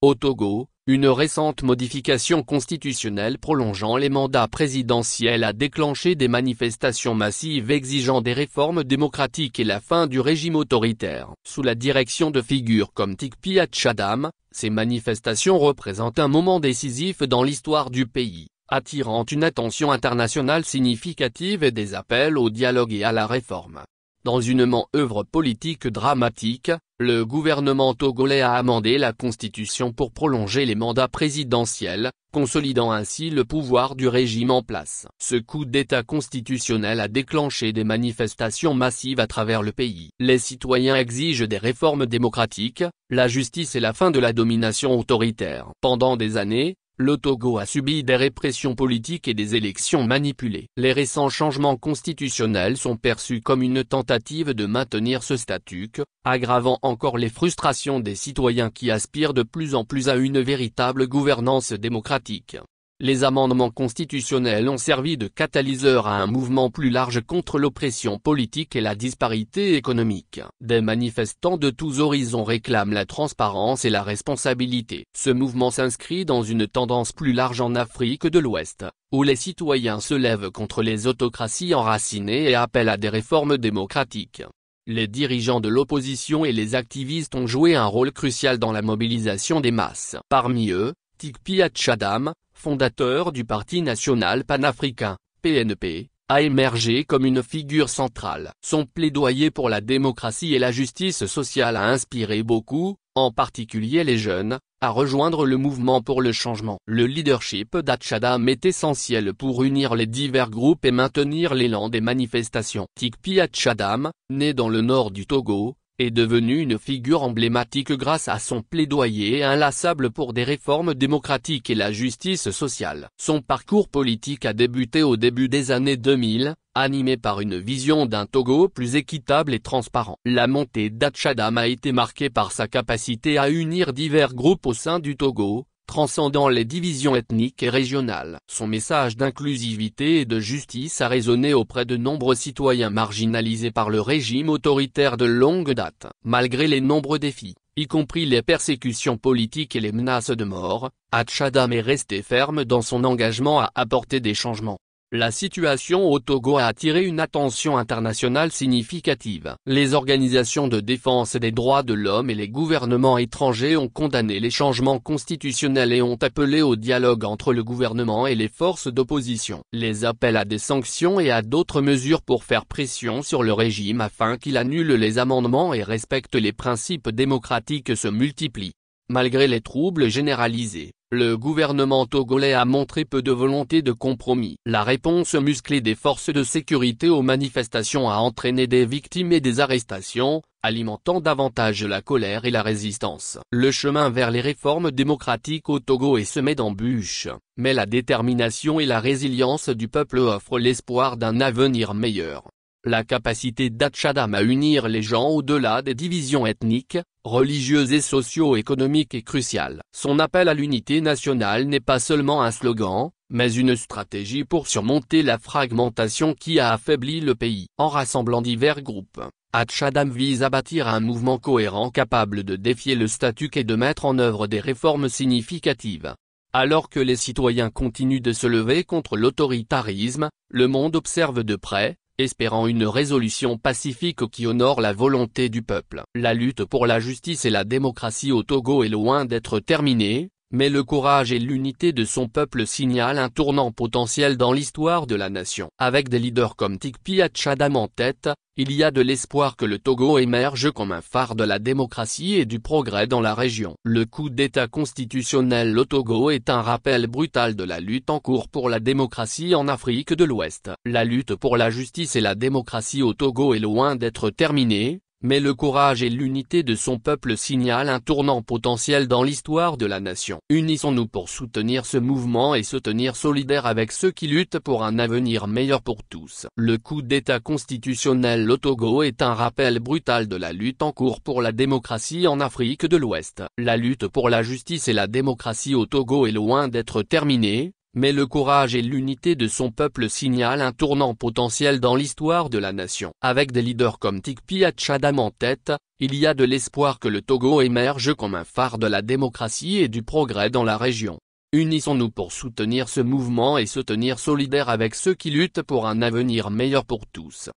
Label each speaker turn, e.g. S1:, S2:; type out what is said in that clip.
S1: Au Togo, une récente modification constitutionnelle prolongeant les mandats présidentiels a déclenché des manifestations massives exigeant des réformes démocratiques et la fin du régime autoritaire. Sous la direction de figures comme Tikpi Tchadam, ces manifestations représentent un moment décisif dans l'histoire du pays, attirant une attention internationale significative et des appels au dialogue et à la réforme. Dans une manœuvre politique dramatique, le gouvernement togolais a amendé la constitution pour prolonger les mandats présidentiels, consolidant ainsi le pouvoir du régime en place. Ce coup d'État constitutionnel a déclenché des manifestations massives à travers le pays. Les citoyens exigent des réformes démocratiques, la justice et la fin de la domination autoritaire. Pendant des années, le Togo a subi des répressions politiques et des élections manipulées. Les récents changements constitutionnels sont perçus comme une tentative de maintenir ce statut quo, aggravant encore les frustrations des citoyens qui aspirent de plus en plus à une véritable gouvernance démocratique. Les amendements constitutionnels ont servi de catalyseur à un mouvement plus large contre l'oppression politique et la disparité économique. Des manifestants de tous horizons réclament la transparence et la responsabilité. Ce mouvement s'inscrit dans une tendance plus large en Afrique de l'Ouest, où les citoyens se lèvent contre les autocraties enracinées et appellent à des réformes démocratiques. Les dirigeants de l'opposition et les activistes ont joué un rôle crucial dans la mobilisation des masses. Parmi eux, Tikpi Tchadam, fondateur du Parti national panafricain, PNP, a émergé comme une figure centrale. Son plaidoyer pour la démocratie et la justice sociale a inspiré beaucoup, en particulier les jeunes, à rejoindre le mouvement pour le changement. Le leadership d'Tchadam est essentiel pour unir les divers groupes et maintenir l'élan des manifestations. Tikpi Tchadam, né dans le nord du Togo, est devenu une figure emblématique grâce à son plaidoyer inlassable pour des réformes démocratiques et la justice sociale. Son parcours politique a débuté au début des années 2000, animé par une vision d'un Togo plus équitable et transparent. La montée d'Tchadam a été marquée par sa capacité à unir divers groupes au sein du Togo, transcendant les divisions ethniques et régionales. Son message d'inclusivité et de justice a résonné auprès de nombreux citoyens marginalisés par le régime autoritaire de longue date. Malgré les nombreux défis, y compris les persécutions politiques et les menaces de mort, Tchadam est resté ferme dans son engagement à apporter des changements. La situation au Togo a attiré une attention internationale significative. Les organisations de défense des droits de l'homme et les gouvernements étrangers ont condamné les changements constitutionnels et ont appelé au dialogue entre le gouvernement et les forces d'opposition. Les appels à des sanctions et à d'autres mesures pour faire pression sur le régime afin qu'il annule les amendements et respecte les principes démocratiques se multiplient. Malgré les troubles généralisés, le gouvernement togolais a montré peu de volonté de compromis. La réponse musclée des forces de sécurité aux manifestations a entraîné des victimes et des arrestations, alimentant davantage la colère et la résistance. Le chemin vers les réformes démocratiques au Togo est semé d'embûches, mais la détermination et la résilience du peuple offrent l'espoir d'un avenir meilleur. La capacité d'Tchadam à unir les gens au-delà des divisions ethniques, religieuses et socio-économiques est cruciale. Son appel à l'unité nationale n'est pas seulement un slogan, mais une stratégie pour surmonter la fragmentation qui a affaibli le pays. En rassemblant divers groupes, Tchadam vise à bâtir un mouvement cohérent capable de défier le statut quo et de mettre en œuvre des réformes significatives. Alors que les citoyens continuent de se lever contre l'autoritarisme, le monde observe de près, espérant une résolution pacifique qui honore la volonté du peuple. La lutte pour la justice et la démocratie au Togo est loin d'être terminée, mais le courage et l'unité de son peuple signalent un tournant potentiel dans l'histoire de la nation. Avec des leaders comme Tikpi Tchadam en tête, il y a de l'espoir que le Togo émerge comme un phare de la démocratie et du progrès dans la région. Le coup d'État constitutionnel au Togo est un rappel brutal de la lutte en cours pour la démocratie en Afrique de l'Ouest. La lutte pour la justice et la démocratie au Togo est loin d'être terminée, mais le courage et l'unité de son peuple signalent un tournant potentiel dans l'histoire de la nation. Unissons-nous pour soutenir ce mouvement et se tenir solidaires avec ceux qui luttent pour un avenir meilleur pour tous. Le coup d'État constitutionnel au Togo est un rappel brutal de la lutte en cours pour la démocratie en Afrique de l'Ouest. La lutte pour la justice et la démocratie au Togo est loin d'être terminée, Mais le courage et l'unité de son peuple signalent un tournant potentiel dans l'histoire de la nation. Avec des leaders comme Tikpi Tchadam en tête, il y a de l'espoir que le Togo émerge comme un phare de la démocratie et du progrès dans la région. Unissons-nous pour soutenir ce mouvement et se tenir solidaires avec ceux qui luttent pour un avenir meilleur pour tous.